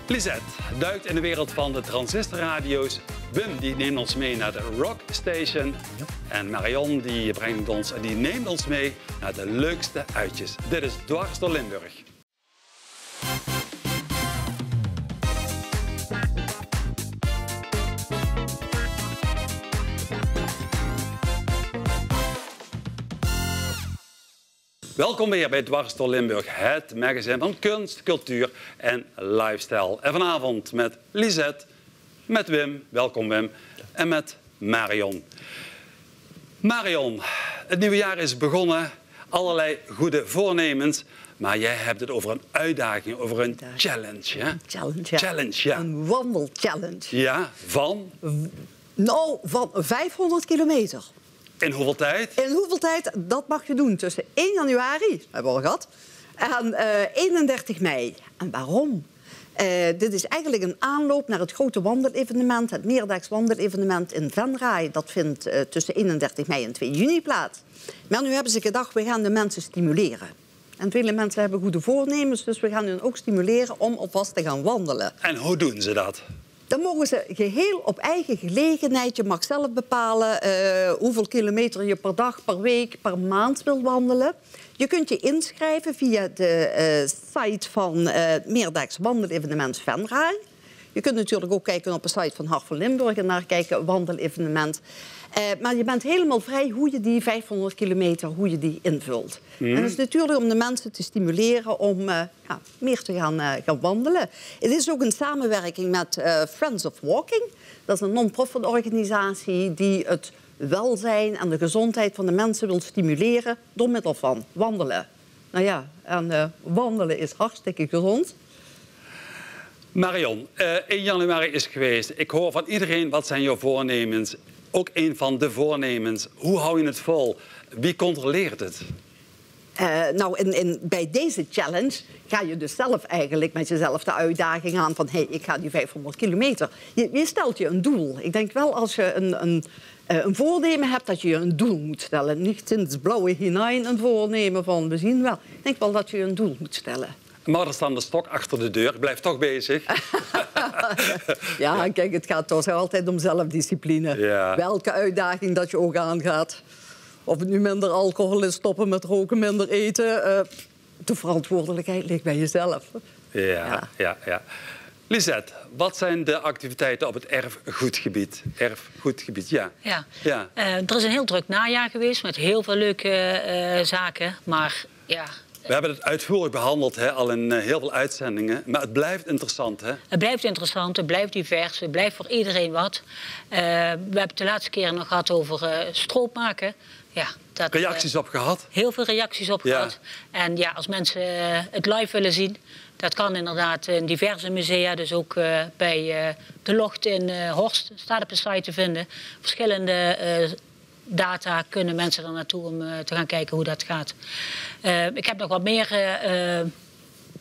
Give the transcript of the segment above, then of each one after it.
Lisette duikt in de wereld van de transistorradio's. Wim die neemt ons mee naar de Rock Station. Ja. En Marion die neemt ons mee naar de leukste uitjes. Dit is Dwars door Limburg. Welkom weer bij Dwars door Limburg, het magazine van kunst, cultuur en lifestyle. En vanavond met Lisette, met Wim, welkom Wim, en met Marion. Marion, het nieuwe jaar is begonnen, allerlei goede voornemens, maar jij hebt het over een uitdaging, over een challenge. Hè? Challenge, ja. Een wandelchallenge. Ja, van? Nou, van 500 kilometer. In hoeveel tijd? In hoeveel tijd? Dat mag je doen tussen 1 januari, hebben we al gehad, en 31 mei. En waarom? Dit is eigenlijk een aanloop naar het grote wandelevenement, het meerdaags wandelevenement in Venray. Dat vindt tussen 31 mei en 2 juni plaats. Maar nu hebben ze gedacht, we gaan de mensen stimuleren. En vele mensen hebben goede voornemens, dus we gaan hen ook stimuleren om alvast te gaan wandelen. En hoe doen ze dat? Dan mogen ze geheel op eigen gelegenheid. Je mag zelf bepalen hoeveel kilometer je per dag, per week, per maand wil wandelen. Je kunt je inschrijven via de site van het meerdaags wandelevenement Venray. Je kunt natuurlijk ook kijken op de site van Hart van Limburg en naar kijken wandelevenement. Maar je bent helemaal vrij hoe je die 500 kilometer hoe je die invult. En dat is natuurlijk om de mensen te stimuleren om meer te gaan wandelen. Het is ook een samenwerking met Friends of Walking. Dat is een non-profit organisatie die het welzijn en de gezondheid van de mensen wil stimuleren door middel van wandelen. Nou ja, en wandelen is hartstikke gezond. Marion, 1 januari is geweest. Ik hoor van iedereen wat zijn jouw voornemens. Ook een van de voornemens. Hoe hou je het vol? Wie controleert het? Bij deze challenge ga je dus zelf eigenlijk met jezelf de uitdaging aan van hey, ik ga die 500 kilometer. Je stelt je een doel. Ik denk wel als je een voornemen hebt dat je een doel moet stellen. Niet in het blauwe hinein een voornemen van we zien wel. Ik denk wel dat je een doel moet stellen. Maar er staat de stok achter de deur. Ik blijf toch bezig. Ja, kijk, het gaat toch altijd om zelfdiscipline. Ja. Welke uitdaging dat je ook aangaat. Of het nu minder alcohol is, stoppen met roken, minder eten. De verantwoordelijkheid ligt bij jezelf. Ja. Lisette, wat zijn de activiteiten op het erfgoedgebied? Ja. Er is een heel druk najaar geweest met heel veel leuke zaken. Maar ja... We hebben het uitvoerig behandeld, al in heel veel uitzendingen. Maar het blijft interessant, hè? Het blijft interessant, het blijft divers, het blijft voor iedereen wat. We hebben het de laatste keer nog gehad over stroop maken. Ja, reacties op gehad? Heel veel reacties op gehad. En ja, als mensen het live willen zien, dat kan inderdaad in diverse musea. Dus ook bij de Locht in Horst staat op de site te vinden. Verschillende data kunnen mensen er naartoe om te gaan kijken hoe dat gaat. Ik heb nog wat meer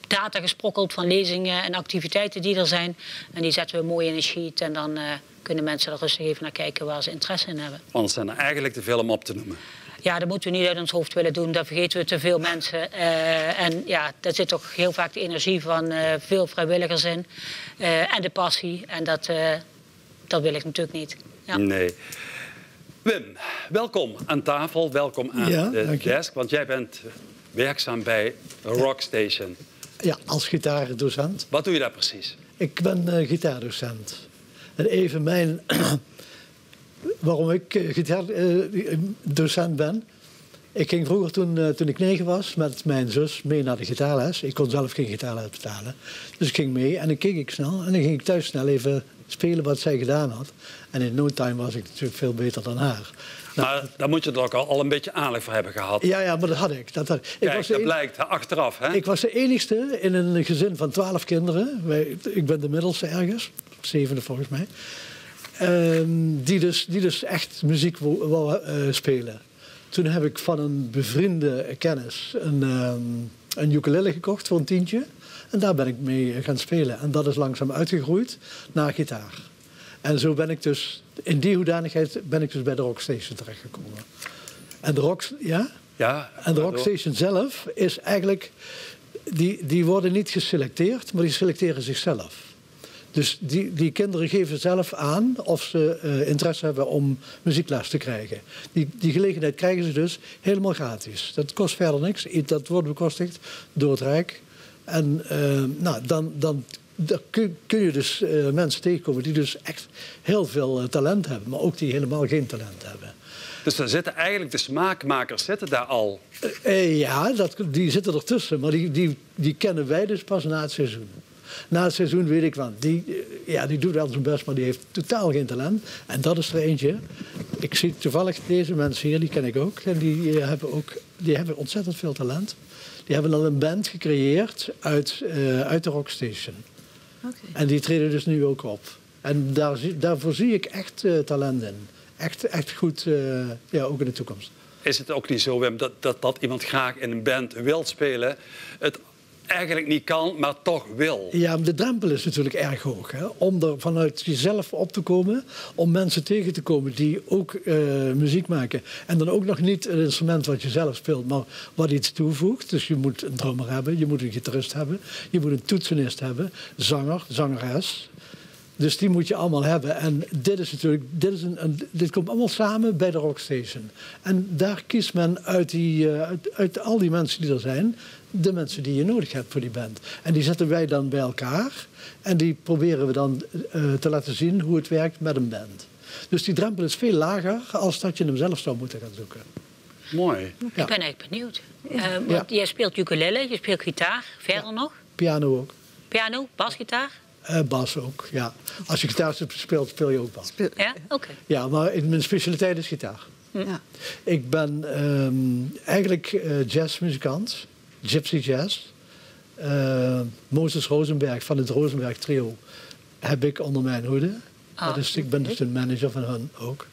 data gesprokkeld van lezingen en activiteiten die er zijn. En die zetten we mooi in een sheet en dan kunnen mensen er rustig even naar kijken waar ze interesse in hebben. Want zijn er eigenlijk te veel om op te noemen. Ja, dat moeten we niet uit ons hoofd willen doen. Daar vergeten we te veel mensen. En ja, daar zit toch heel vaak de energie van veel vrijwilligers in. En de passie. En dat wil ik natuurlijk niet. Ja. Nee. Wim, welkom aan tafel, welkom aan de desk, want jij bent werkzaam bij Rock Station. Ja, als gitaardocent. Wat doe je daar precies? Ik ben gitaardocent. En even waarom ik gitaardocent ben. Ik ging vroeger, toen ik 9 was, met mijn zus mee naar de gitaarles. Ik kon zelf geen gitaarles betalen. Dus ik ging mee en dan keek ik snel. En dan ging ik thuis snel even spelen wat zij gedaan had. En in no time was ik natuurlijk veel beter dan haar. Maar daar moet je er ook al een beetje aanleg voor hebben gehad. Ja, maar dat had ik. Kijk, dat blijkt achteraf, hè? Ik was de enigste in een gezin van 12 kinderen. Ik ben de middelste ergens. 7e volgens mij. Die dus echt muziek wou spelen. Toen heb ik van een bevriende kennis een ukulele gekocht voor een $10. En daar ben ik mee gaan spelen. En dat is langzaam uitgegroeid naar gitaar. En zo ben ik dus, in die hoedanigheid ben ik dus bij de Rock Station terechtgekomen. En de Rock Station zelf is eigenlijk, die worden niet geselecteerd, maar die selecteren zichzelf. Dus die kinderen geven zelf aan of ze interesse hebben om muziekles te krijgen. Die gelegenheid krijgen ze dus helemaal gratis. Dat kost verder niks. Dat wordt bekostigd door het Rijk. En dan kun je dus mensen tegenkomen die dus echt heel veel talent hebben. Maar ook die helemaal geen talent hebben. Dus daar zitten eigenlijk de smaakmakers zitten daar al? Ja, die zitten ertussen. Maar die kennen wij dus pas na het seizoen. Na het seizoen weet ik van, die doet wel zijn best, maar die heeft totaal geen talent. En dat is er eentje. Ik zie toevallig deze mensen hier, die ken ik ook. En die hebben ontzettend veel talent. Die hebben al een band gecreëerd uit de Rockstation. Okay. En die treden dus nu ook op. En daarvoor zie ik echt talent in. Echt goed, ook in de toekomst. Is het ook niet zo, Wim, dat iemand graag in een band wil spelen, het eigenlijk niet kan, maar toch wil? Ja, de drempel is natuurlijk erg hoog. Hè? Om er vanuit jezelf op te komen, om mensen tegen te komen die ook muziek maken. En dan ook nog niet een instrument wat je zelf speelt, maar wat iets toevoegt. Dus je moet een drummer hebben, je moet een gitarist hebben, je moet een toetsenist hebben, zangeres. Dus die moet je allemaal hebben. En dit komt allemaal samen bij de Rockstation. En daar kiest men uit al die mensen die er zijn, de mensen die je nodig hebt voor die band. En die zetten wij dan bij elkaar. En die proberen we dan te laten zien hoe het werkt met een band. Dus die drempel is veel lager als dat je hem zelf zou moeten gaan zoeken. Mooi. Ja. Ik ben eigenlijk benieuwd. Want jij speelt ukulele, je speelt gitaar, verder nog? Piano ook. Piano, basgitaar? Bas ook, ja. Als je gitaar speelt, speel je ook bas. Ja, oké. Ja, maar mijn specialiteit is gitaar. Ja. Ik ben eigenlijk jazzmuzikant, gypsy jazz. Moses Rosenberg van het Rosenberg Trio heb ik onder mijn hoede. Ik ben dus de manager van hen ook.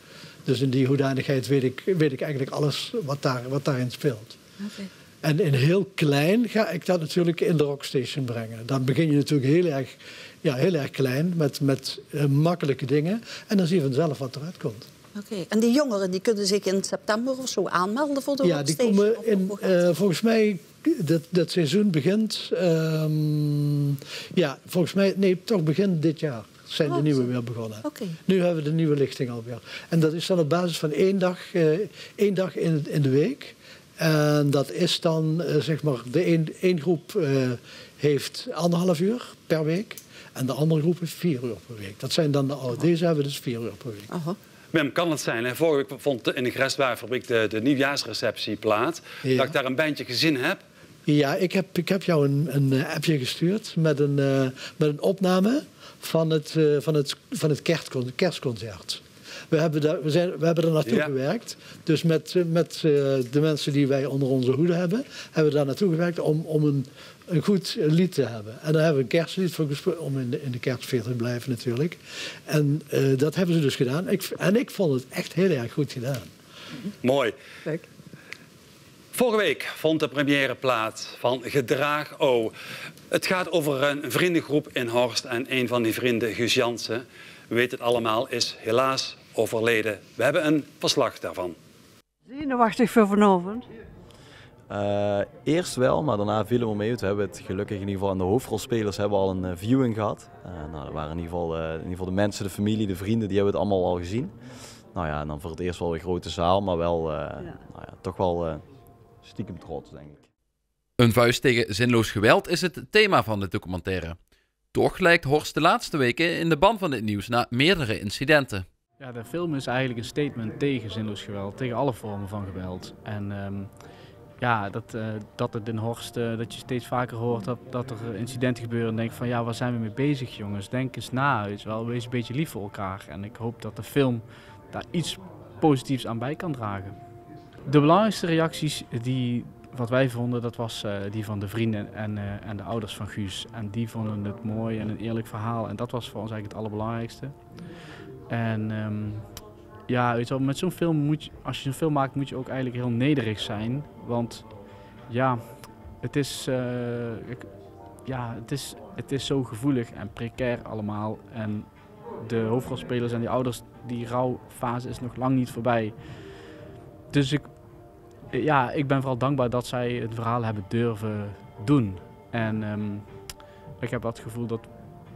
Dus in die hoedanigheid weet ik eigenlijk alles wat daarin speelt. Okay. En in heel klein ga ik dat natuurlijk in de Rockstation brengen. Dan begin je natuurlijk heel erg klein met makkelijke dingen. En dan zie je vanzelf wat eruit komt. Oké. En die jongeren die kunnen zich in september of zo aanmelden voor de Rockstation? Ja, die komen volgens mij, dat seizoen begint... volgens mij, nee, toch begin dit jaar zijn de nieuwe weer begonnen. Okay. Nu hebben we de nieuwe lichting alweer. En dat is dan op basis van één dag in de week. En dat is dan, zeg maar, één groep heeft 1,5 uur per week. En de andere groep heeft 4 uur per week. Dat zijn dan deze hebben dus 4 uur per week. Wim, kan het zijn? Hè? Vorige week vond in de Grestwaarfabriek de nieuwjaarsreceptie plaats. Ja. Dat ik daar een bandje gezien heb. Ja, ik heb jou een appje gestuurd met een opname van het kerstconcert. We hebben er naartoe gewerkt. Dus met de mensen die wij onder onze hoede hebben, hebben we daar naartoe gewerkt om een goed lied te hebben. En daar hebben we een kerstlied voor gespeeld, om in de kerstsfeer te blijven natuurlijk. En dat hebben ze dus gedaan. Ik vond het echt heel erg goed gedaan. Mooi. Kijk. Vorige week vond de première plaats van Gedraag O. Het gaat over een vriendengroep in Horst en een van die vrienden, Guus Jansen, we weten het allemaal, is helaas overleden. We hebben een verslag daarvan. Zenuwachtig voor vanavond? Eerst wel, maar daarna vielen we mee. We hebben het gelukkig in ieder geval aan de hoofdrolspelers hebben al een viewing gehad. Er waren in ieder geval de mensen, de familie, de vrienden, die hebben het allemaal al gezien. Nou ja, en dan voor het eerst wel een grote zaal, maar wel toch wel stiekem trots, denk ik. Een vuist tegen zinloos geweld is het thema van de documentaire. Toch lijkt Horst de laatste weken in de ban van dit nieuws na meerdere incidenten. Ja, de film is eigenlijk een statement tegen zinloos geweld, tegen alle vormen van geweld. En dat het in Horst, dat je steeds vaker hoort dat er incidenten gebeuren en denk van ja, waar zijn we mee bezig jongens? Denk eens na, wees een beetje lief voor elkaar. En ik hoop dat de film daar iets positiefs aan bij kan dragen. De belangrijkste reacties wat wij vonden, dat was die van de vrienden en de ouders van Guus. En die vonden het mooi en een eerlijk verhaal. En dat was voor ons eigenlijk het allerbelangrijkste. En met zo'n film als je zo'n film maakt, moet je ook eigenlijk heel nederig zijn. Want ja, het is zo gevoelig en precair allemaal. En de hoofdrolspelers en die ouders, die rouwfase is nog lang niet voorbij. Dus ik ben vooral dankbaar dat zij het verhaal hebben durven doen. En ik heb het gevoel dat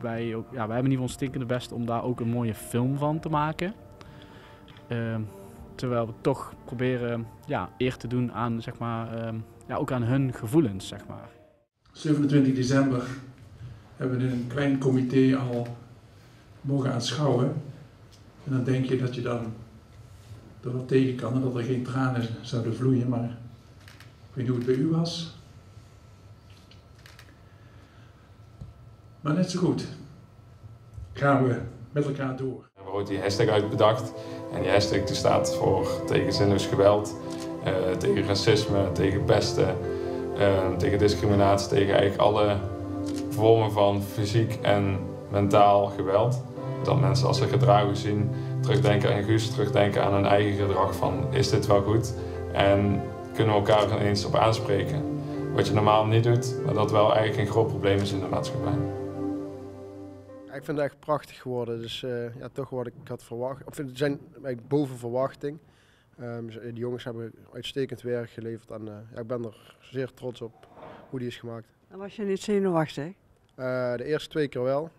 wij ook, ja, wij hebben in ieder geval stinkende best om daar ook een mooie film van te maken. Terwijl we toch proberen eer te doen aan, zeg maar, ook aan hun gevoelens, zeg maar. 27 december hebben we in een klein comité al mogen aanschouwen. En dan denk je dat je dan er wat tegen kan en dat er geen tranen zouden vloeien, maar ik weet niet hoe het bij u was. Maar net zo goed gaan we met elkaar door. We hebben ooit die hashtag uitbedacht en die hashtag die staat voor tegen zinloos geweld, tegen racisme, tegen pesten, tegen discriminatie, tegen eigenlijk alle vormen van fysiek en mentaal geweld. Dat mensen als ze gedragen zien terugdenken aan Guus, terugdenken aan hun eigen gedrag van is dit wel goed en kunnen we elkaar ineens op aanspreken. Wat je normaal niet doet, maar dat wel eigenlijk een groot probleem is in de maatschappij. Ik vind het echt prachtig geworden, dus toch wat ik had verwacht. Of het zijn eigenlijk boven verwachting. De jongens hebben uitstekend werk geleverd en ik ben er zeer trots op hoe die is gemaakt. En was je niet zenuwachtig? De eerste 2 keer wel.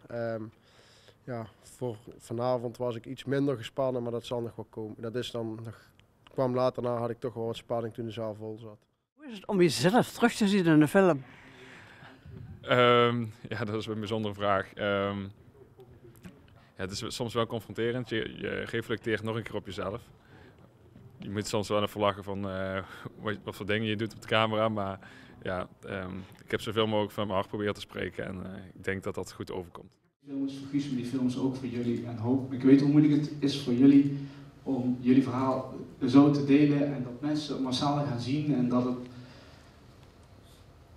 Voor vanavond was ik iets minder gespannen, maar dat zal nog wel komen. Dat is dan kwam later na, had ik toch wel wat spanning toen de zaal vol zat. Hoe is het om jezelf terug te zien in de film? Dat is een bijzondere vraag. Het is soms wel confronterend. Je reflecteert nog een keer op jezelf. Je moet soms wel even lachen van wat voor dingen je doet op de camera. Maar ik heb zoveel mogelijk van mijn hart proberen te spreken. En ik denk dat dat goed overkomt. Die film is voor Guus, maar die film is ook voor jullie. En ik weet hoe moeilijk het is voor jullie om jullie verhaal zo te delen. En dat mensen massaal gaan zien. En dat het...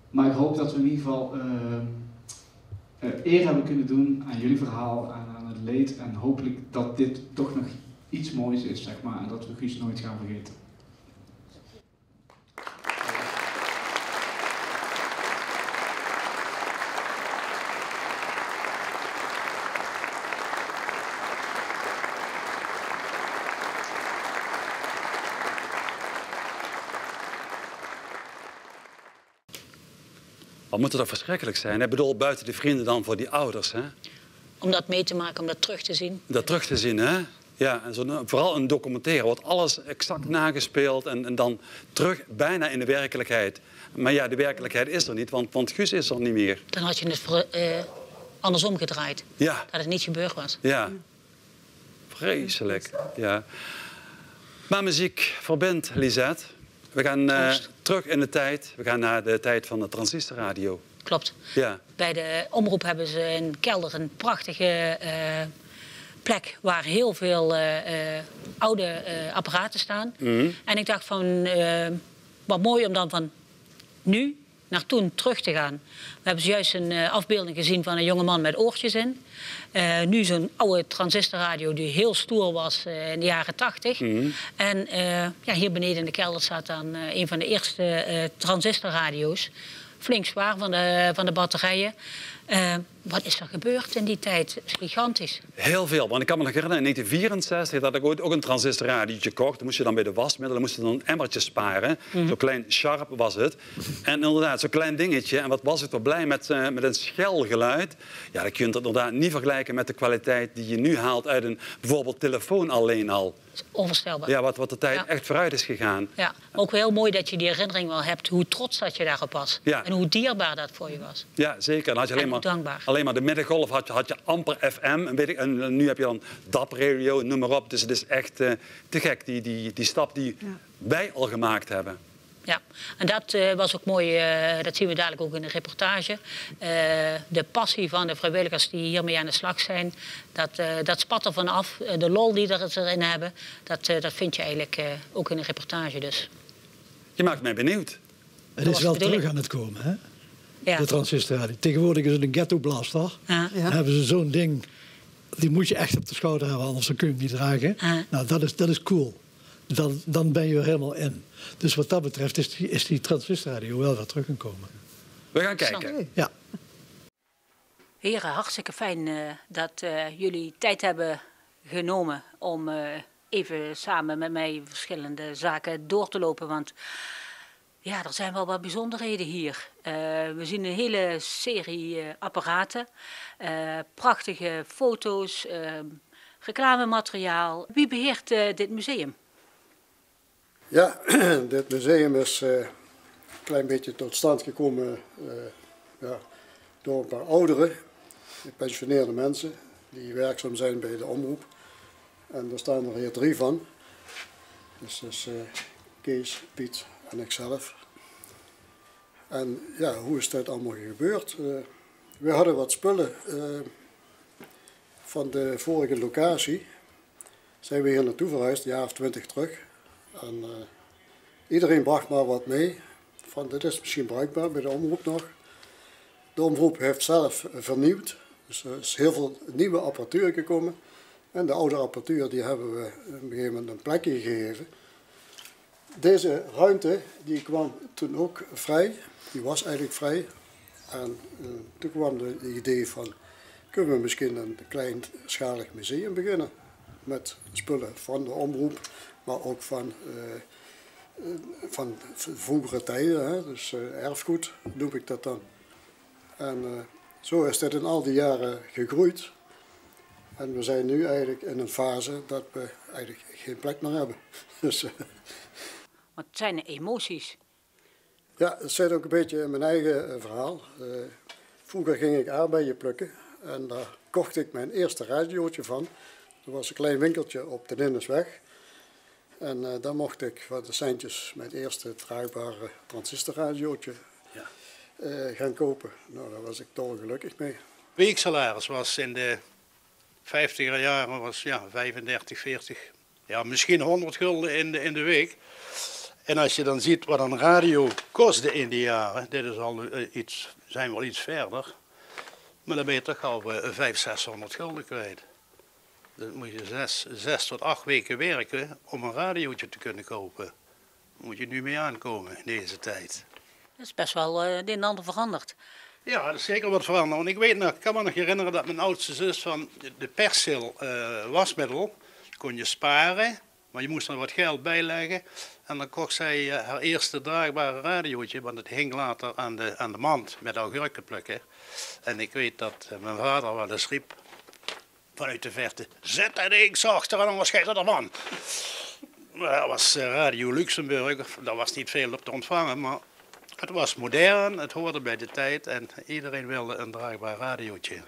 Maar ik hoop dat we in ieder geval eer hebben kunnen doen aan jullie verhaal, aan het leed. En hopelijk dat dit toch nog iets moois is, zeg maar. En dat we Guus nooit gaan vergeten. Wat moet dat verschrikkelijk zijn? Ik bedoel, buiten de vrienden dan voor die ouders, hè? Om dat mee te maken, om dat terug te zien. Dat terug te zien, hè? Ja, en vooral een documentaire wordt alles exact nagespeeld en dan terug bijna in de werkelijkheid. Maar ja, de werkelijkheid is er niet, want Guus is er niet meer. Dan had je het andersom gedraaid. Ja. Dat het niet gebeurd was. Ja. Vreselijk, ja. Maar muziek verbindt, Lisette. We gaan terug in de tijd. We gaan naar de tijd van de transistorradio. Klopt. Ja. Bij de omroep hebben ze in Kelder een prachtige plek waar heel veel oude apparaten staan. Mm. En ik dacht van, wat mooi om dan van nu naar toen terug te gaan. We hebben zojuist een afbeelding gezien van een jongeman met oortjes in. Nu zo'n oude transistorradio die heel stoer was in de jaren 80. Mm. En hier beneden in de kelder staat dan een van de eerste transistorradio's. Flink zwaar van de batterijen. Wat is er gebeurd in die tijd? Dat is gigantisch. Heel veel. Want ik kan me nog herinneren, in 1964 had ik ooit ook een transistorradiootje gekocht. Dan moest je dan bij de wasmiddelen moest je dan een emmertje sparen. Mm-hmm. Zo'n klein Sharp was het. En inderdaad, zo'n klein dingetje. En wat was ik toch blij met een schel geluid. Ja, dat kun je inderdaad niet vergelijken met de kwaliteit die je nu haalt uit een bijvoorbeeld telefoon alleen al. Dat is onvoorstelbaar. Ja, wat de tijd echt vooruit is gegaan. Ja, ook heel mooi dat je die herinnering wel hebt. Hoe trots dat je daarop was. Ja. En hoe dierbaar dat voor je was. Ja, zeker. Dan had je alleen maar de middengolf had je amper FM. En nu heb je dan DAB radio, noem maar op. Dus het is echt te gek, die stap die wij al gemaakt hebben. Ja, en dat was ook mooi, dat zien we dadelijk ook in de reportage. De passie van de vrijwilligers die hiermee aan de slag zijn, dat spat er vanaf. De lol die ze erin hebben, dat vind je eigenlijk ook in de reportage dus. Je maakt mij benieuwd. Het is wel terug aan het komen, hè? Ja. De transistorradio. Tegenwoordig is het een ghetto blaster. Ja. Dan hebben ze zo'n ding, die moet je echt op de schouder hebben, anders kun je hem niet dragen. Nou, dat is cool. Dan ben je er helemaal in. Dus wat dat betreft is die transistorradio wel weer teruggekomen. We gaan kijken. Ja. Heren, hartstikke fijn dat jullie tijd hebben genomen om even samen met mij verschillende zaken door te lopen. Want Ja, er zijn wel wat bijzonderheden hier. We zien een hele serie apparaten, prachtige foto's, reclamemateriaal. Wie beheert dit museum? Ja, dit museum is een klein beetje tot stand gekomen door een paar ouderen, gepensioneerde mensen die werkzaam zijn bij de omroep. En daar staan er hier 3 van. Dus dat is Kees, Piet en ikzelf. En ja, hoe is dit allemaal gebeurd? We hadden wat spullen van de vorige locatie. Zijn we hier naartoe verhuisd, een jaar of 20 terug. En iedereen bracht maar wat mee. Van dit is misschien bruikbaar bij de omroep nog. De omroep heeft zelf vernieuwd. Dus er is heel veel nieuwe apparatuur gekomen. En de oude apparatuur die hebben we op een gegeven moment een plekje gegeven. Deze ruimte die kwam toen ook vrij. Die was eigenlijk vrij. En toen kwam het idee van, kunnen we misschien een kleinschalig museum beginnen. Met spullen van de omroep, maar ook van vroegere tijden. Hè? Dus erfgoed noem ik dat dan. En zo is dit in al die jaren gegroeid. En we zijn nu eigenlijk in een fase dat we eigenlijk geen plek meer hebben. Dus, Wat zijn de emoties? Ja, het zit ook een beetje in mijn eigen verhaal. Vroeger ging ik aardbeien plukken en daar kocht ik mijn eerste radiootje van. Dat was een klein winkeltje op de Nindersweg. En daar mocht ik voor de centjes mijn eerste draagbare transistorradiootje gaan kopen. Nou, daar was ik dolgelukkig mee. Weeksalaris was in de 50er jaren was, 35, 40, misschien 100 gulden in de week. En als je dan ziet wat een radio kostte in die jaren, dit is al zijn we al iets verder, maar dan ben je toch al 500, 600 gulden kwijt. Dan moet je 6 tot 8 weken werken om een radiootje te kunnen kopen. Daar moet je nu mee aankomen in deze tijd. Dat is best wel het een en ander veranderd. Ja, dat is zeker wat veranderd. Want ik kan me nog herinneren dat mijn oudste zus van de Persil wasmiddel kon je sparen, maar je moest er wat geld bij leggen. En dan kocht zij haar eerste draagbare radiootje, want het hing later aan de mand met augurken plukken. En ik weet dat mijn vader wel eens riep vanuit de verte, zet dat ding zachter en anders schijt er ervan. Dat was Radio Luxemburg, daar was niet veel op te ontvangen, maar het was modern, het hoorde bij de tijd en iedereen wilde een draagbaar radiootje.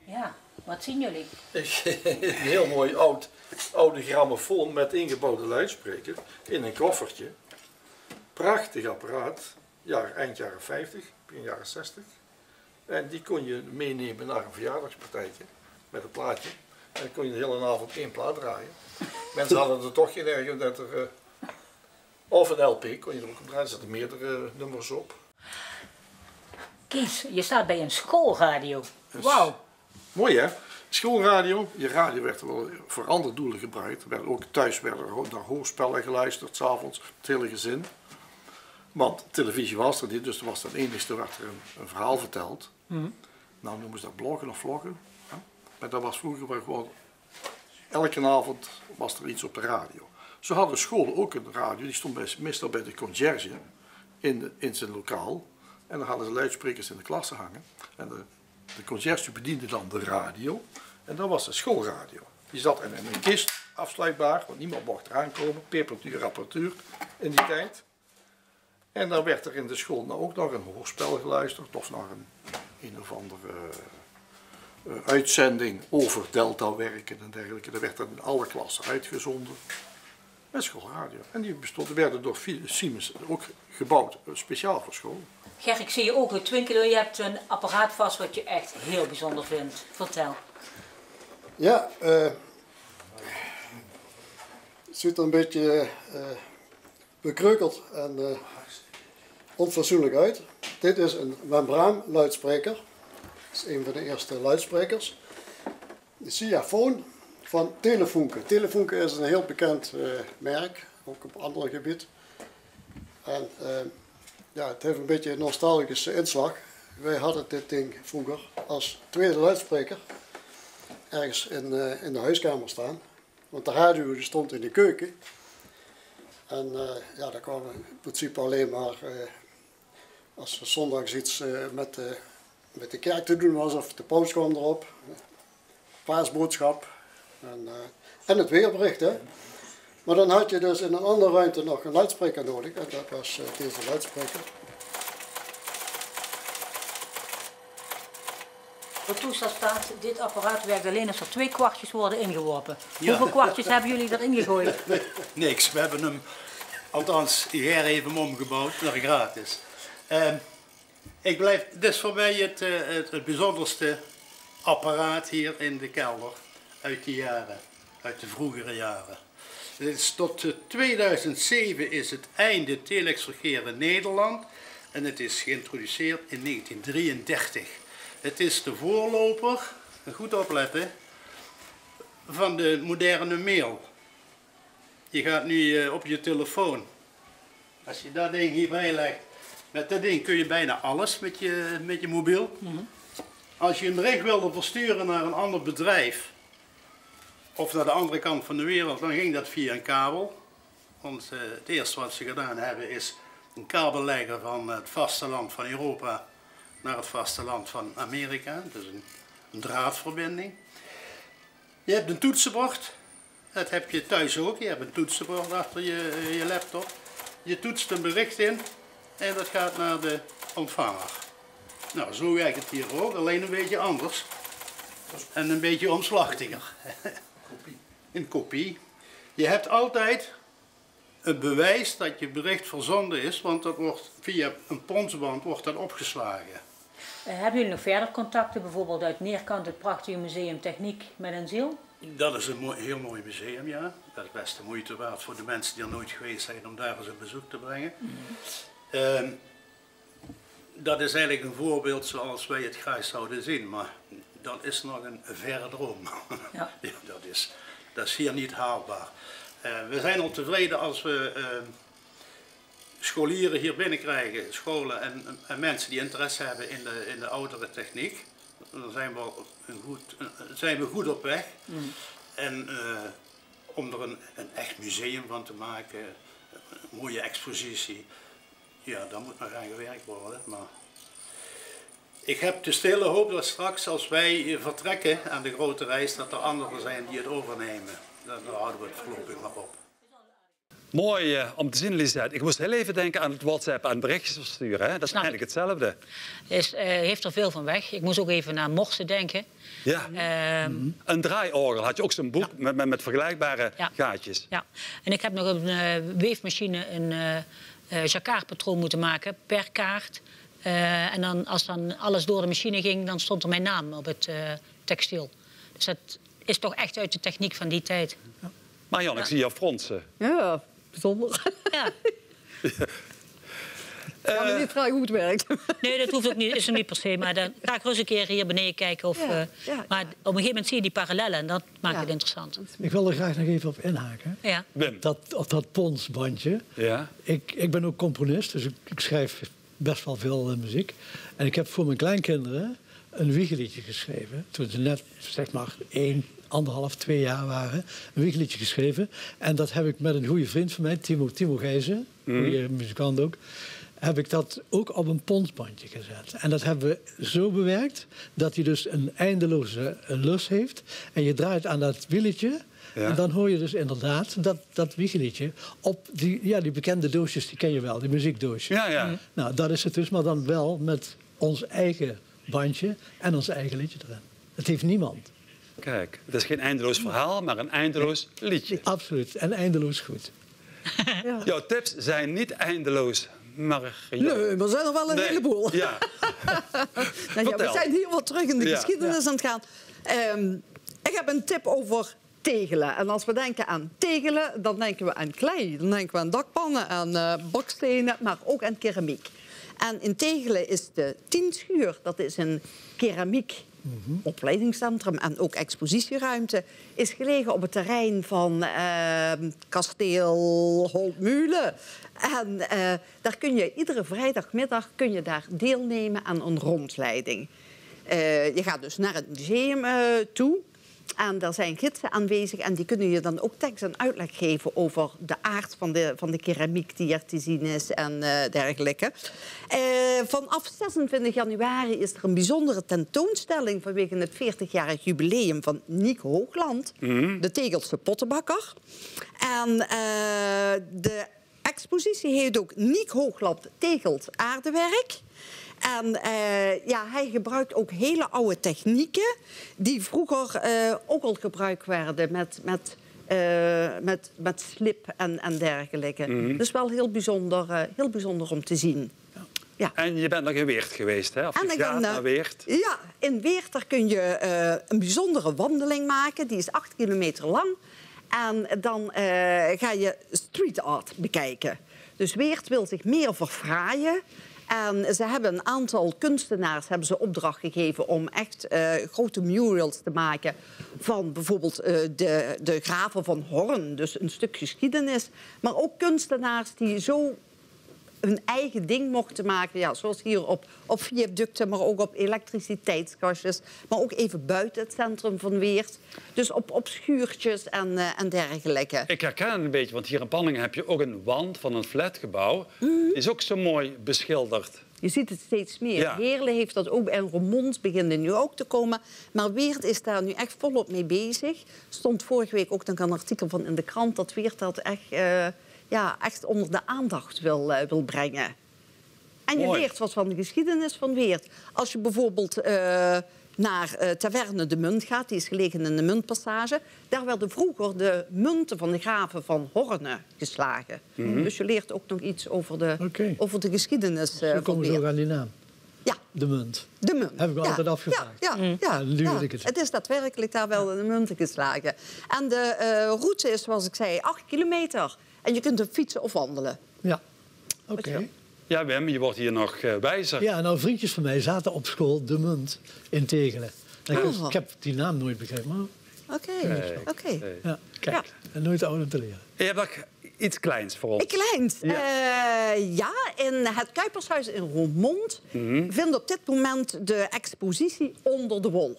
Ja, wat zien jullie? Een heel mooi oude grammofoon met ingebouwde luidspreker in een koffertje. Prachtig apparaat, eind jaren 50, begin jaren 60. En die kon je meenemen naar een verjaardagspartijtje met een plaatje. En dan kon je de hele avond 1 plaat draaien. Mensen hadden er toch geen erg dat er... Of een LP kon je er ook op draaien, er zaten meerdere nummers op. Kees, je staat bij een schoolradio. Wauw. Mooi hè? Schoolradio. Je radio werd er wel voor andere doelen gebruikt. Ook thuis werden er naar hoorspellen geluisterd, 's avonds, het hele gezin. Want televisie was er niet, dus er was dan enigste werd er een verhaal verteld. Nou noemen ze dat bloggen of vloggen. Ja? Maar dat was vroeger gewoon, elke avond was er iets op de radio. Zo hadden scholen ook een radio, die stond meestal bij de conciërge in zijn lokaal. En dan hadden ze luidsprekers in de klasse hangen. En de conciërge bediende dan de radio. En dat was de schoolradio. Die zat in een kist, afsluitbaar, want niemand mocht eraan komen. Peperduur apparatuur in die tijd. En dan werd er in de school ook nog een hoorspel geluisterd. Of naar een of andere uitzending over deltawerken en dergelijke. Dat werd dan in alle klassen uitgezonden. Met schoolradio. En die werden door Siemens ook gebouwd, speciaal voor school. Ger, ik zie je ogen twinkelen. Je hebt een apparaat vast wat je echt heel bijzonder vindt. Vertel. Ja, het ziet er een beetje bekreukeld en onfatsoenlijk uit. Dit is een membraanluidspreker. Dat is een van de eerste luidsprekers. De Siafoon van Telefunken. Telefunken is een heel bekend merk, ook op ander gebied. En het heeft een beetje een nostalgische inslag. Wij hadden dit ding vroeger als tweede luidspreker ergens in de huiskamer staan. Want de radio stond in de keuken. En ja, daar kwamen we in principe alleen maar als er zondags iets met de kerk te doen was of de paus kwam erop. Paasboodschap en het weerbericht. Hè. Maar dan had je dus in een andere ruimte nog een luidspreker nodig. En dat was deze luidspreker. Op toestel staat, dit apparaat werkt alleen als er 2 kwartjes worden ingeworpen. Ja. Hoeveel kwartjes hebben jullie erin gegooid? Niks, we hebben hem, althans, hier heeft hem omgebouwd naar gratis. Dit is voor mij het bijzonderste apparaat hier in de kelder uit die jaren, uit de vroegere jaren. Dit is tot 2007 is het einde telexverkeer in Nederland en het is geïntroduceerd in 1933. Het is de voorloper, goed opletten, van de moderne mail. Je gaat nu op je telefoon, als je dat ding hierbij legt, met dat ding kun je bijna alles met je mobiel. Als je een bericht wilde versturen naar een ander bedrijf of naar de andere kant van de wereld, dan ging dat via een kabel. Want het eerste wat ze gedaan hebben is een kabel leggen van het vasteland van Europa naar het vasteland van Amerika. Dus een draadverbinding. Je hebt een toetsenbord. Dat heb je thuis ook. Je hebt een toetsenbord achter je laptop. Je toetst een bericht in en dat gaat naar de ontvanger. Nou, zo werkt het hier ook, alleen een beetje anders. En een beetje omslachtiger. Een kopie. Je hebt altijd een bewijs dat je bericht verzonden is, want dat wordt via een ponsband wordt dat opgeslagen. Hebben jullie nog verder contacten, bijvoorbeeld uit Neerkant, het prachtige museum Techniek met een ziel? Dat is een heel mooi museum, ja. Dat is best de moeite waard voor de mensen die er nooit geweest zijn om daar eens een bezoek te brengen. Dat is eigenlijk een voorbeeld zoals wij het graag zouden zien, maar dat is nog een verre droom. Ja. Ja, dat is hier niet haalbaar. We zijn al tevreden als we scholieren hier binnenkrijgen, scholen en mensen die interesse hebben in de oudere techniek. Dan zijn we goed op weg. En om er een echt museum van te maken, een mooie expositie, ja, daar moet nog aan gewerkt worden. Maar ik heb de stille hoop dat straks als wij vertrekken aan de grote reis, dat er anderen zijn die het overnemen. Daar houden we het voorlopig maar op. Mooi om te zien, Lisette. Ik moest heel even denken aan het WhatsApp, aan berichtjes versturen. Hè? Dat is eigenlijk hetzelfde. Heeft er veel van weg. Ik moest ook even naar morsen denken. Ja. Een draaiorgel had je ook zo'n boek met vergelijkbare gaatjes. Ja, en ik heb nog een weefmachine, een jacquardpatroon moeten maken per kaart. En dan, als dan alles door de machine ging, dan stond er mijn naam op het textiel. Dus dat is toch echt uit de techniek van die tijd. Ja. Marianne, ik zie jou fronsen. Ja, bijzonder. Ja. Ja, maar niet vragen hoe het werkt. Nee, dat hoeft ook niet, is er niet per se. Maar dan ga ik rustig een keer hier beneden kijken. Maar op een gegeven moment zie je die parallellen en dat maakt het interessant. Ik wil er graag nog even op inhaken. Ja. Dat ponsbandje. Ja. Ik ben ook componist, dus ik schrijf best wel veel muziek. En ik heb voor mijn kleinkinderen een wiegeliedje geschreven. Toen ze net, zeg maar, 1, 1,5, 2 jaar waren. Een wiegeliedje geschreven. En dat heb ik met een goede vriend van mij, Timo Gijzen, goede muzikant ook, heb ik dat ook op een ponsbandje gezet. En dat hebben we zo bewerkt dat hij dus een eindeloze lus heeft. En je draait aan dat wieletje. Ja. En dan hoor je dus inderdaad dat wiegeliedje op die bekende doosjes, die ken je wel, die muziekdoosjes. Ja, ja. Nou, dat is het dus, maar dan wel met ons eigen bandje en ons eigen liedje erin. Het heeft niemand. Kijk, het is geen eindeloos verhaal, maar een eindeloos liedje. Absoluut, en eindeloos goed. Ja. Jouw tips zijn niet eindeloos, maar... Nee, maar zijn er wel een heleboel. Ja. Nou ja, we zijn hier wat terug in de geschiedenis aan het gaan. Ik heb een tip over tegelen. En als we denken aan tegelen, dan denken we aan klei. Dan denken we aan dakpannen, aan bakstenen, maar ook aan keramiek. En in Tegelen is de Tienschuur, dat is een keramiek opleidingscentrum en ook expositieruimte, is gelegen op het terrein van kasteel Holtmühle. En daar kun je iedere vrijdagmiddag daar deelnemen aan een rondleiding. Je gaat dus naar het museum toe. En er zijn gidsen aanwezig en die kunnen je dan ook tekst en uitleg geven over de aard van de keramiek die er te zien is en dergelijke. Vanaf 26 januari is er een bijzondere tentoonstelling vanwege het 40-jarig jubileum van Niek Hoogland, de Tegelse pottenbakker. En de expositie heet ook Niek Hoogland Tegelt Aardewerk. En hij gebruikt ook hele oude technieken die vroeger ook al gebruikt werden met slip en dergelijke. Dus wel heel bijzonder om te zien. Ja. En je bent nog in Weert geweest, hè? Of je gaat naar Weert? Ja, in Weert daar kun je een bijzondere wandeling maken. Die is 8 kilometer lang. En dan ga je street art bekijken. Dus Weert wil zich meer verfraaien. En ze hebben een aantal kunstenaars opdracht gegeven om echt grote murals te maken van bijvoorbeeld de graven van Horn, dus een stuk geschiedenis. Maar ook kunstenaars die zo hun eigen ding mochten maken, ja, zoals hier op viaducten, maar ook op elektriciteitskastjes, maar ook even buiten het centrum van Weert. Dus op schuurtjes en dergelijke. Ik herken het een beetje, want hier in Panningen heb je ook een wand van een flatgebouw. Die is ook zo mooi beschilderd. Je ziet het steeds meer. Ja. Heerlen heeft dat ook en Roermond beginnen nu ook te komen. Maar Weert is daar nu echt volop mee bezig. Stond vorige week ook nog een artikel van in de krant dat Weert dat echt onder de aandacht wil brengen. En je leert wat van de geschiedenis van Weert. Als je bijvoorbeeld naar Taverne de Munt gaat, die is gelegen in de Muntpassage, daar werden vroeger de munten van de graven van Horne geslagen. Dus je leert ook nog iets over de geschiedenis Zo komen we zo aan die naam. Ja. De Munt. De Munt. Heb ik altijd afgevraagd. Het is daadwerkelijk daar wel in de munten geslagen. En de route is, zoals ik zei, 8 kilometer. En je kunt er fietsen of wandelen. Ja, oké. Ja, Wim, je wordt hier nog wijzer. Ja, nou, vriendjes van mij zaten op school De Munt in Tegelen. Ik heb die naam nooit begrepen, maar... Oké. Ja, kijk. En nooit ouder te leren. Je hebt nog iets kleins voor ons. Kleins? Ja. In het Kuipershuis in Roermond vindt op dit moment de expositie Onder de Wol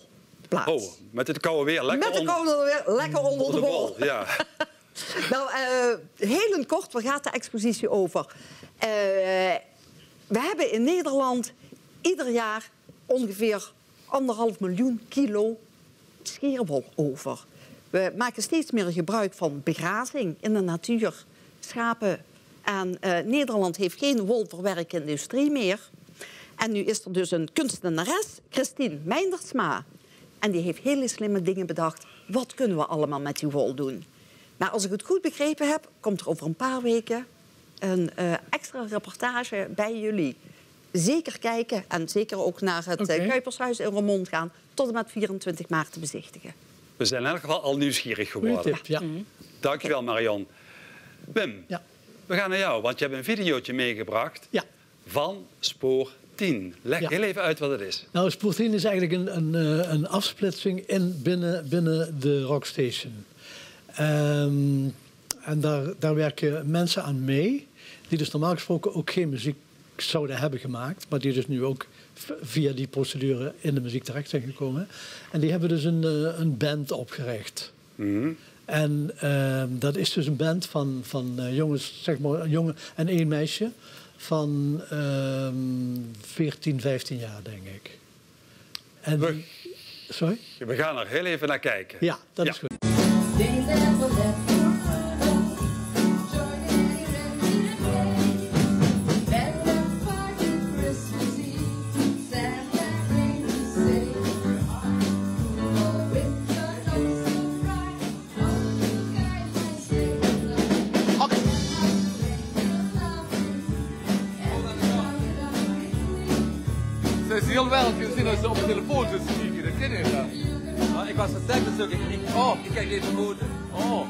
plaats. Oh, met het koude weer. Lekker onder de wol. Ja. Nou, heel kort, waar gaat de expositie over? We hebben in Nederland ieder jaar ongeveer 1,5 miljoen kilo scheerwol over. We maken steeds meer gebruik van begrazing in de natuur. Schapen. En Nederland heeft geen wolverwerkende industrie meer. En nu is er dus een kunstenares, Christine Meindersma. En die heeft hele slimme dingen bedacht. Wat kunnen we allemaal met die wol doen? Maar als ik het goed begrepen heb, komt er over een paar weken een extra reportage bij jullie. Zeker kijken en zeker ook naar het Kuipershuis in Roermond gaan tot en met 24 maart te bezichtigen. We zijn in elk geval al nieuwsgierig geworden. Goeie tip, ja. Dankjewel, Marion. Wim, we gaan naar jou, want je hebt een videootje meegebracht van Spoor 10. Leg heel even uit wat het is. Nou, Spoor 10 is eigenlijk een afsplitsing binnen de Rockstation. En daar werken mensen aan mee, die dus normaal gesproken ook geen muziek zouden hebben gemaakt, maar die dus nu ook via die procedure in de muziek terecht zijn gekomen. En die hebben dus een band opgericht. En dat is dus een band van jongens, zeg maar een jongen en één meisje van 14, 15 jaar, denk ik. En sorry? We gaan er heel even naar kijken. Ja, dat is goed. Ze is heel wel gezien als ze op de telefoon zit te kijken, dat ken je wel. Maar ik was verteld dat ik kijk deze foto. Oh.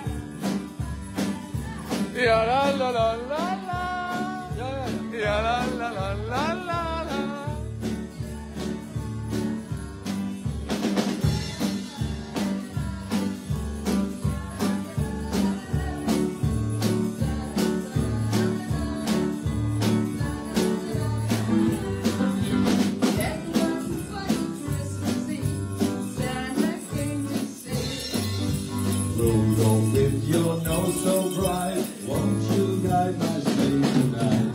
Ja la la la la la. Ja la la la la la. oh so bright, won't you guide my sleigh tonight?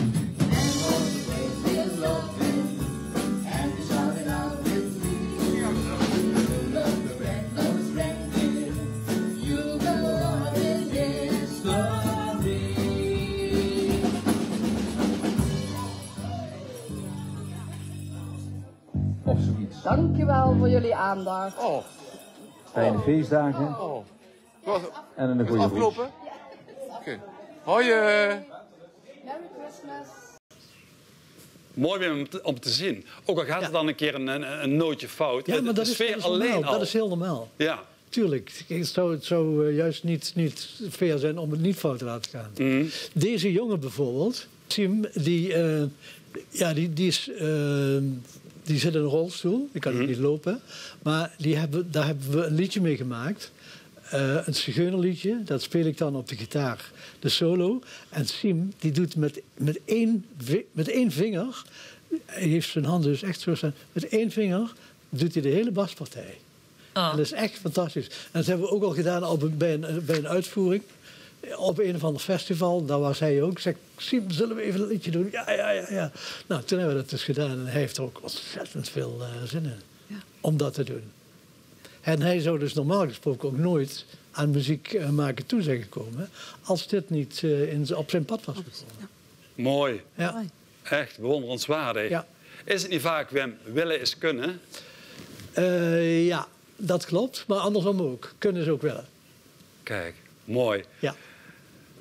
Dankjewel voor jullie aandacht. Oh. Fijne feestdagen. Oh. En een goede afgelopen? Oké. Hoi. Merry Christmas. Mooi weer om te zien. Ook al gaat er dan een keer een nootje fout. Ja, maar dat de sfeer is alleen normaal. al. Dat is heel normaal. Ja. Tuurlijk. Het zou juist niet fair zijn om het niet fout te laten gaan. Mm. Deze jongen bijvoorbeeld, Sim, die zit in een rolstoel. Die kan niet lopen. Maar daar hebben we een liedje mee gemaakt. Een zigeunerliedje. Dat speel ik dan op de gitaar. De solo. En Sim, die doet met één vinger... Hij heeft zijn handen dus echt zo staan. Met één vinger doet hij de hele baspartij. Oh. En dat is echt fantastisch. En dat hebben we ook al gedaan bij een uitvoering. Op een of ander festival, daar was hij ook. Ik zei, Sim, zullen we even een liedje doen? Ja. Nou, toen hebben we dat dus gedaan. En hij heeft er ook ontzettend veel zin in. Om dat te doen. En hij zou dus normaal gesproken ook nooit aan muziek maken toe zijn gekomen. Als dit niet op zijn pad was gekomen. Ja. Mooi. Ja. Echt bewonderenswaardig. Ja. Is het niet vaak, Wim, willen is kunnen? Ja, dat klopt. Maar andersom ook. Kunnen ze ook willen. Kijk, mooi. Ja.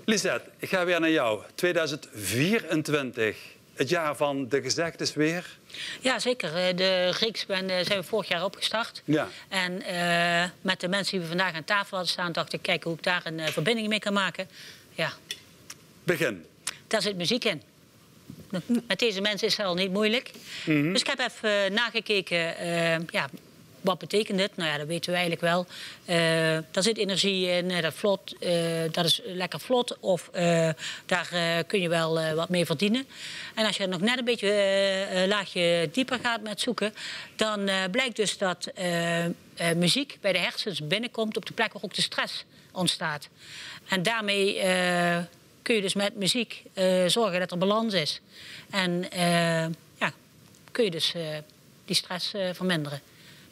Lisette, ik ga weer naar jou. 2024, het jaar van de gezegdes weer. Ja, zeker. De reeks zijn we vorig jaar opgestart. Ja. En met de mensen die we vandaag aan tafel hadden staan, dacht ik, kijken hoe ik daar een verbinding mee kan maken. Ja. Begin. Daar zit muziek in. Met deze mensen is het al niet moeilijk. Mm-hmm. Dus ik heb even nagekeken, wat betekent dit? Nou ja, dat weten we eigenlijk wel. Daar zit energie in, dat is lekker vlot. Of daar kun je wel wat mee verdienen. En als je nog net een beetje een laagje dieper gaat met zoeken... dan blijkt dus dat muziek bij de hersens binnenkomt op de plek waar ook de stress ontstaat. En daarmee kun je dus met muziek zorgen dat er balans is. En kun je dus die stress verminderen.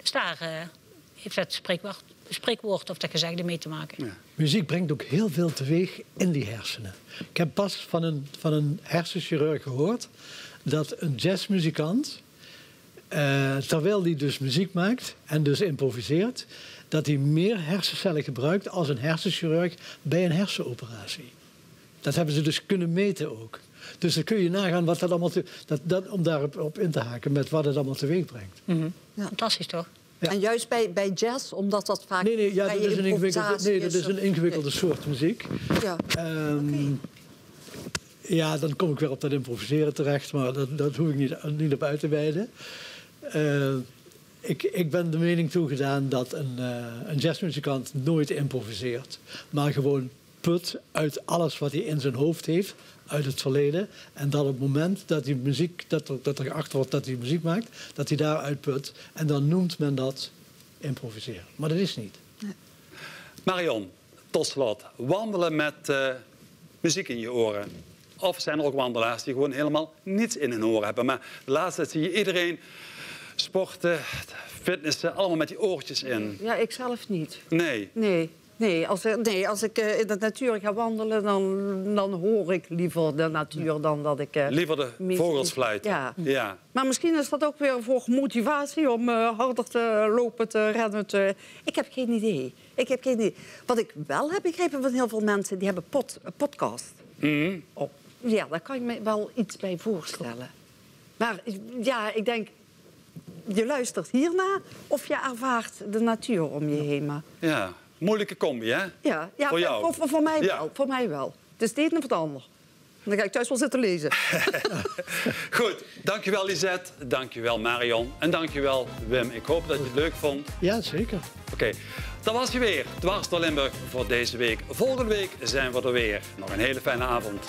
Dus daar heeft het spreekwoord of dat gezegde mee te maken. Ja. Muziek brengt ook heel veel teweeg in die hersenen. Ik heb pas van een hersenchirurg gehoord dat een jazzmuzikant, terwijl hij dus muziek maakt en dus improviseert, dat hij meer hersencellen gebruikt als een hersenchirurg bij een hersenoperatie. Dat hebben ze dus kunnen meten ook. Dus dan kun je nagaan wat dat allemaal om daarop in te haken met wat het allemaal teweeg brengt. Mm-hmm. Ja. Fantastisch toch? Ja. En juist bij jazz, omdat dat vaak... Nee, dat is een ingewikkelde soort muziek. Ja. Ja, dan kom ik weer op dat improviseren terecht, maar dat hoef ik niet op uit te wijden. Ik ben de mening toegedaan dat een jazzmuzikant nooit improviseert, maar gewoon put uit alles wat hij in zijn hoofd heeft, uit het verleden. En dat op het moment dat hij dat er geacht wordt dat hij muziek maakt, dat hij daaruit put. En dan noemt men dat improviseren. Maar dat is niet. Nee. Marion, tot slot. Wandelen met muziek in je oren. Of zijn er ook wandelaars die gewoon helemaal niets in hun oren hebben. Maar de laatste tijd zie je iedereen sporten, fitnessen, allemaal met die oortjes in. Ja, ik zelf niet. Nee. Nee, als ik in de natuur ga wandelen, dan hoor ik liever de natuur dan dat ik... liever de vogels fluiten. Ja. Maar misschien is dat ook weer voor motivatie om harder te lopen, te rennen. Ik heb geen idee. Wat ik wel heb begrepen van heel veel mensen, die hebben een podcast. Mm-hmm. Ja, daar kan je me wel iets bij voorstellen. Maar ja, ik denk, je luistert hierna of je ervaart de natuur om je heen. Maar... Ja. Moeilijke combi, hè? Ja, voor jou? Voor mij wel. Voor mij wel. Het is het een of het ander. Dan ga ik thuis wel zitten lezen. Goed, dankjewel Lisette, dankjewel Marion en dankjewel Wim. Ik hoop dat je het leuk vond. Ja, zeker. Oké, dat was je weer. Dwars door Limburg voor deze week. Volgende week zijn we er weer. Nog een hele fijne avond.